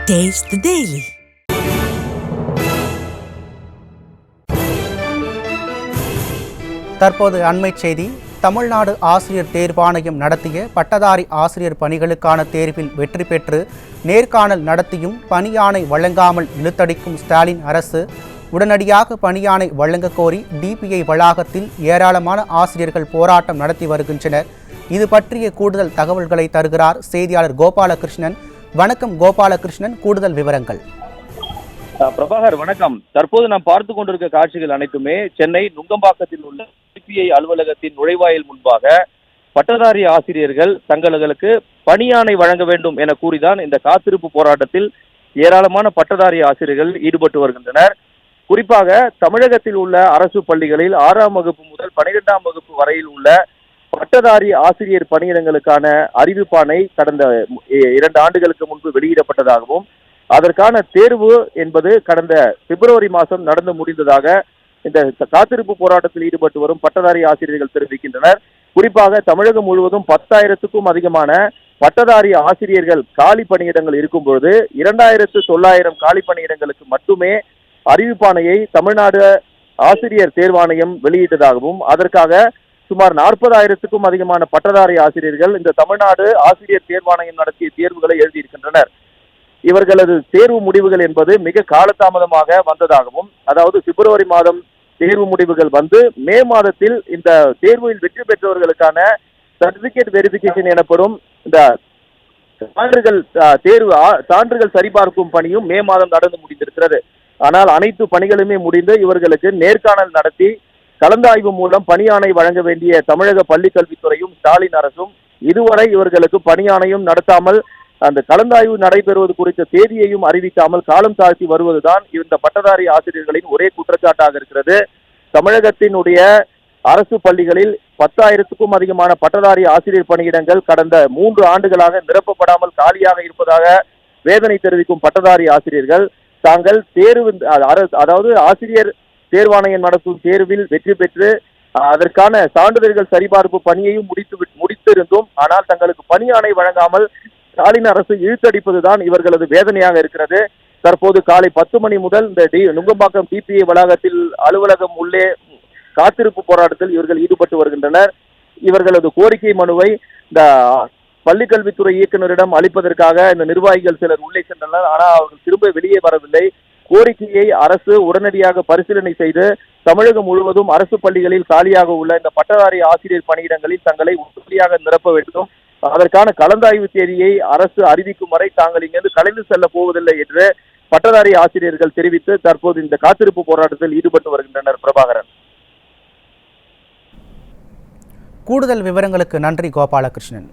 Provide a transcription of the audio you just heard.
Taste the Daily. தற்போது அண்மைச் செய்தி. தமிழ்நாடு ஆசிரியர் தேர்வாணையம் நடத்திய பட்டதாரி ஆசிரியர் பணிகளுக்கான தேர்வில் வெற்றி பெற்று நேர்காணல் நடத்தியும் பணியாணை வழங்காமல் இழுத்தடிக்கும் ஸ்டாலின் அரசு உடனடியாக பணியாணை வழங்க கோரி டிபிஐ வளாகத்தில் ஏராளமான ஆசிரியர்கள் போராட்டம் நடத்தி வருகின்றனர். இது பற்றிய கூடுதல் தகவல்களை தருகிறார் செய்தியாளர் கோபாலகிருஷ்ணன். வணக்கம் கோபாலகிருஷ்ணன், கூடுதல் விவரங்கள். பிரபாகர் வணக்கம். தற்போது நாம் பார்த்து கொண்டிருக்க காட்சிகள் அனைத்துமே சென்னை நுங்கம்பாக்கத்தில் உள்ள டிபிஐ அலுவலகத்தின் நுழைவாயில் முன்பாக பட்டதாரி ஆசிரியர்கள் தங்களுக்கு பணியாணை வழங்க வேண்டும் என கூறிதான் இந்த காத்திருப்பு போராட்டத்தில் ஏராளமான பட்டதாரி ஆசிரியர்கள் ஈடுபட்டு வருகின்றனர். குறிப்பாக தமிழகத்தில் உள்ள அரசு பள்ளிகளில் 6ஆம் வகுப்பு முதல் 12ஆம் வகுப்பு வரையில் உள்ள பட்டதாரி ஆசிரியர் பணியிடங்களுக்கான அறிவிப்பாணை கடந்த 2 ஆண்டுகளுக்கு முன்பு வெளியிடப்பட்டதாகவும் அதற்கான தேர்வு என்பது கடந்த பிப்ரவரி மாதம் நடந்து முடிந்ததாக இந்த காத்திருப்பு போராட்டத்தில் ஈடுபட்டு வரும் பட்டதாரி ஆசிரியர்கள் தெரிவிக்கின்றனர். குறிப்பாக தமிழகம் முழுவதும் 10,000க்கும் அதிகமான பட்டதாரி ஆசிரியர்கள் காலி பணியிடங்கள் இருக்கும்போது 2,900 காலி பணியிடங்களுக்கு மட்டுமே அறிவிப்பாணையை தமிழ்நாடு ஆசிரியர் தேர்வாணையம் வெளியிட்டதாகவும் அதற்காக சுமார் 40,000க்கும் அதிகமான பட்டதாரி ஆசிரியர்கள் இந்த தமிழ்நாடு ஆசிரியர் தேர்வாணையம் நடத்திய தேர்வுகளை எழுதியிருக்கின்றனர். இவர்களது தேர்வு முடிவுகள் என்பது மிக காலதாமதமாக வந்ததாகவும், அதாவது பிப்ரவரி மாதம் தேர்வு முடிவுகள் வந்து மே மாதத்தில் இந்த தேர்வில் வெற்றி பெற்றவர்களுக்கான சர்டிபிகேட் வெரிஃபிகேஷன் எனப்படும் இந்த சான்றுகள் சரிபார்க்கும் பணியும் மே மாதம் நடந்து முடிந்திருக்கிறது. ஆனால் அனைத்து பணிகளுமே முடிந்து இவர்களுக்கு நேர்காணல் நடத்தி கலந்தாய்வு மூலம் பணியாணை வழங்க வேண்டிய தமிழக பள்ளிக்கல்வித்துறையும் ஸ்டாலின் அரசும் இதுவரை இவர்களுக்கு பணியாணையும் நடத்தாமல் அந்த கலந்தாய்வு நடைபெறுவது குறித்த தேதியையும் அறிவிக்காமல் காலம் தாழ்த்தி வருவதுதான் இந்த பட்டதாரி ஆசிரியர்களின் ஒரே குற்றச்சாட்டாக இருக்கிறது. தமிழகத்தினுடைய அரசு பள்ளிகளில் 10,000க்கும் அதிகமான பட்டதாரி ஆசிரியர் பணியிடங்கள் கடந்த 3 ஆண்டுகளாக நிரப்பப்படாமல் காலியாக இருப்பதாக வேதனை தெரிவிக்கும் பட்டதாரி ஆசிரியர்கள் தாங்கள் அதாவது ஆசிரியர் தேர்வாணையம் நடத்தும் தேர்வில் வெற்றி பெற்று அதற்கான சான்றிதழ்கள் சரிபார்ப்பு பணியையும் முடித்திருந்தும் ஆனால் தங்களுக்கு பணியாணை வழங்காமல் ஸ்டாலின் அரசு இழுத்தடிப்பதுதான் இவர்களது வேதனையாக இருக்கிறது. தற்போது காலை 10 மணி முதல் இந்த நுங்கம்பாக்கம் டிபிஐ வளாகத்தில் அலுவலகம் உள்ளே காத்திருப்பு போராட்டத்தில் இவர்கள் ஈடுபட்டு வருகின்றனர். இவர்களது கோரிக்கை மனுவை இந்த பள்ளிக்கல்வித்துறை இயக்குநரிடம் அளிப்பதற்காக இந்த நிர்வாகிகள் சிலர் உள்ளே சென்றனர். ஆனால் அவர்கள் திரும்ப வெளியே வரவில்லை. கோரிக்கையை அரசு உடனடியாக பரிசீலனை செய்து தமிழகம் முழுவதும் அரசு பள்ளிகளில் காலியாக உள்ள இந்த பட்டதாரி ஆசிரியர் பணியிடங்களில் தங்களை உடனடியாக நிரப்ப வேண்டும். அதற்கான கலந்தாய்வு தேதியை அரசு அறிவிக்கும் வரை தாங்கள் இங்கிருந்து கலைந்து செல்ல போவதில்லை என்று பட்டதாரி ஆசிரியர்கள் தெரிவித்து தற்போது இந்த காத்திருப்பு போராட்டத்தில் ஈடுபட்டு வருகின்றனர். பிரபாகரன், கூடுதல் விவரங்களுக்கு நன்றி கோபாலகிருஷ்ணன்.